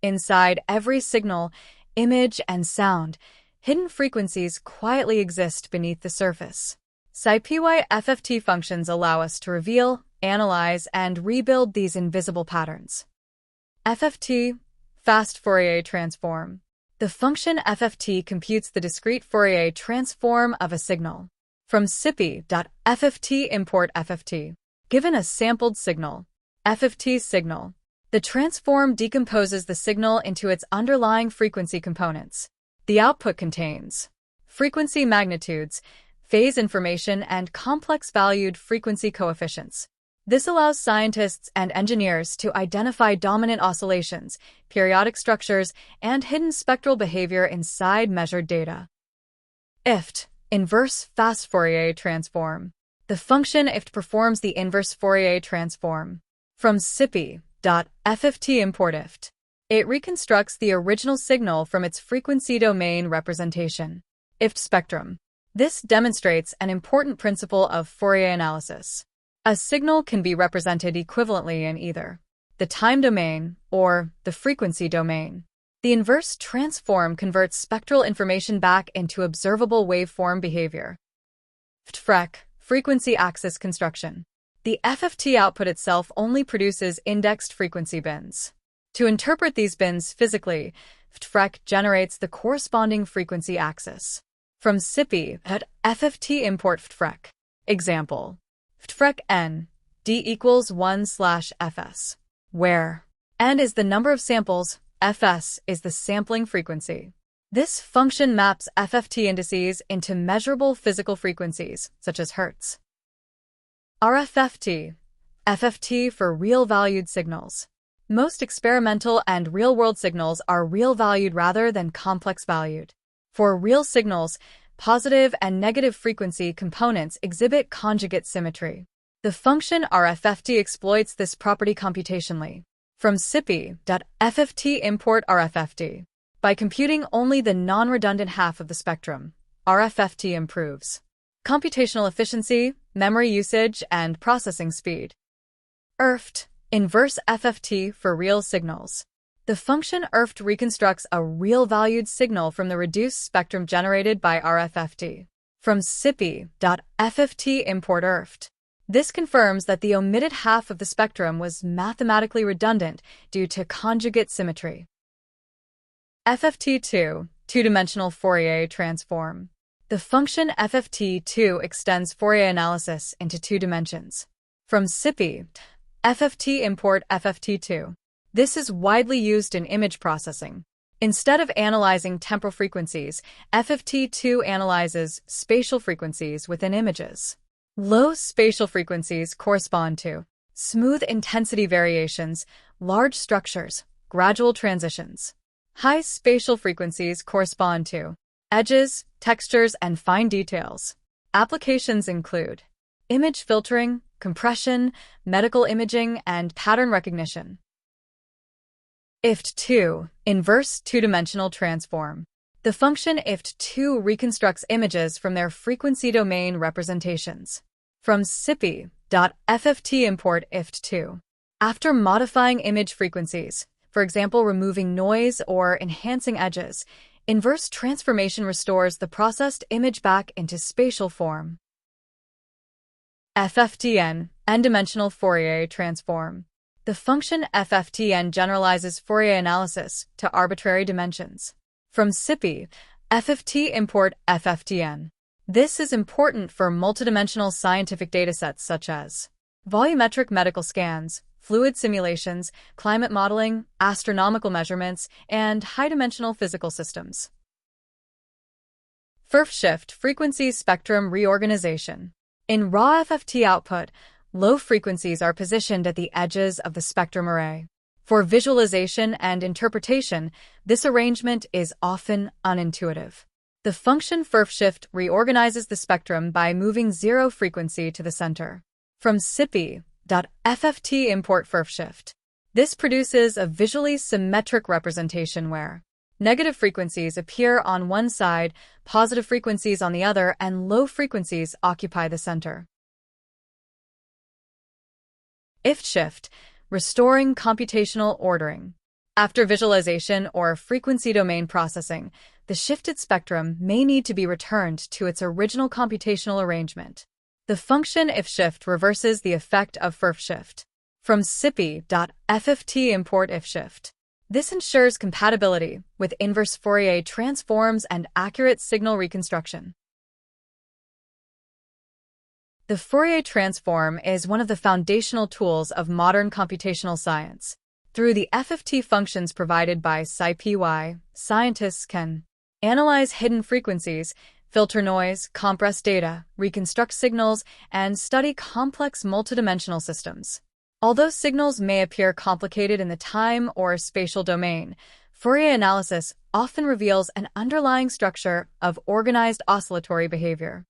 Inside every signal, image, and sound, hidden frequencies quietly exist beneath the surface. SciPy FFT functions allow us to reveal, analyze, and rebuild these invisible patterns. FFT, fast Fourier Transform. The function FFT computes the discrete Fourier transform of a signal. From SciPy.fft import FFT. Given a sampled signal, FFT signal, the transform decomposes the signal into its underlying frequency components. The output contains frequency magnitudes, phase information, and complex-valued frequency coefficients. This allows scientists and engineers to identify dominant oscillations, periodic structures, and hidden spectral behavior inside measured data. ifft, inverse fast Fourier transform. The function ifft performs the inverse Fourier transform. From SciPy.fft import ifft. It reconstructs the original signal from its frequency domain representation. ifft spectrum. This demonstrates an important principle of Fourier analysis. A signal can be represented equivalently in either the time domain or the frequency domain. The inverse transform converts spectral information back into observable waveform behavior. fftfreq, frequency axis construction. The FFT output itself only produces indexed frequency bins. To interpret these bins physically, fftfreq generates the corresponding frequency axis. From SciPy.fft import fftfreq. Example. fftfreq n, d equals 1/fs, where n is the number of samples, fs is the sampling frequency. This function maps FFT indices into measurable physical frequencies, such as hertz. rfft, FFT for real-valued signals. Most experimental and real-world signals are real-valued rather than complex-valued. For real signals, positive and negative frequency components exhibit conjugate symmetry. The function rfft exploits this property computationally. From SciPy.fft import rfft. By computing only the non-redundant half of the spectrum, rfft improves computational efficiency, memory usage, and processing speed. irfft, inverse FFT for real signals. The function irfft reconstructs a real-valued signal from the reduced spectrum generated by rfft. From SciPy.fft import irfft. This confirms that the omitted half of the spectrum was mathematically redundant due to conjugate symmetry. FFT2, two-dimensional Fourier transform. The function FFT2 extends Fourier analysis into 2 dimensions. From SciPy.fft import FFT2. This is widely used in image processing. Instead of analyzing temporal frequencies, FFT2 analyzes spatial frequencies within images. Low spatial frequencies correspond to smooth intensity variations, large structures, gradual transitions. High spatial frequencies correspond to edges, textures, and fine details. Applications include image filtering, compression, medical imaging, and pattern recognition. ifft2, inverse two-dimensional transform. The function ifft2 reconstructs images from their frequency domain representations. From SciPy.fft import ifft2. After modifying image frequencies, for example removing noise or enhancing edges, inverse transformation restores the processed image back into spatial form. FFTN, n-dimensional Fourier transform. The function FFTN generalizes Fourier analysis to arbitrary dimensions. From SciPy.fft import FFTN. This is important for multidimensional scientific datasets such as volumetric medical scans, fluid simulations, climate modeling, astronomical measurements, and high-dimensional physical systems. Rfft frequency spectrum reorganization. In raw FFT output, low frequencies are positioned at the edges of the spectrum array. For visualization and interpretation, this arrangement is often unintuitive. The function rfft reorganizes the spectrum by moving zero frequency to the center. From SciPy.fft import rfft. This produces a visually symmetric representation where negative frequencies appear on one side, positive frequencies on the other, and low frequencies occupy the center. ifft, restoring computational ordering. After visualization or frequency domain processing, the shifted spectrum may need to be returned to its original computational arrangement. The function ifft reverses the effect of rfft. From SciPy import ifft. This ensures compatibility with inverse Fourier transforms and accurate signal reconstruction. The Fourier transform is one of the foundational tools of modern computational science. Through the FFT functions provided by SciPy, scientists can analyze hidden frequencies, filter noise, compress data, reconstruct signals, and study complex multidimensional systems. Although signals may appear complicated in the time or spatial domain, Fourier analysis often reveals an underlying structure of organized oscillatory behavior.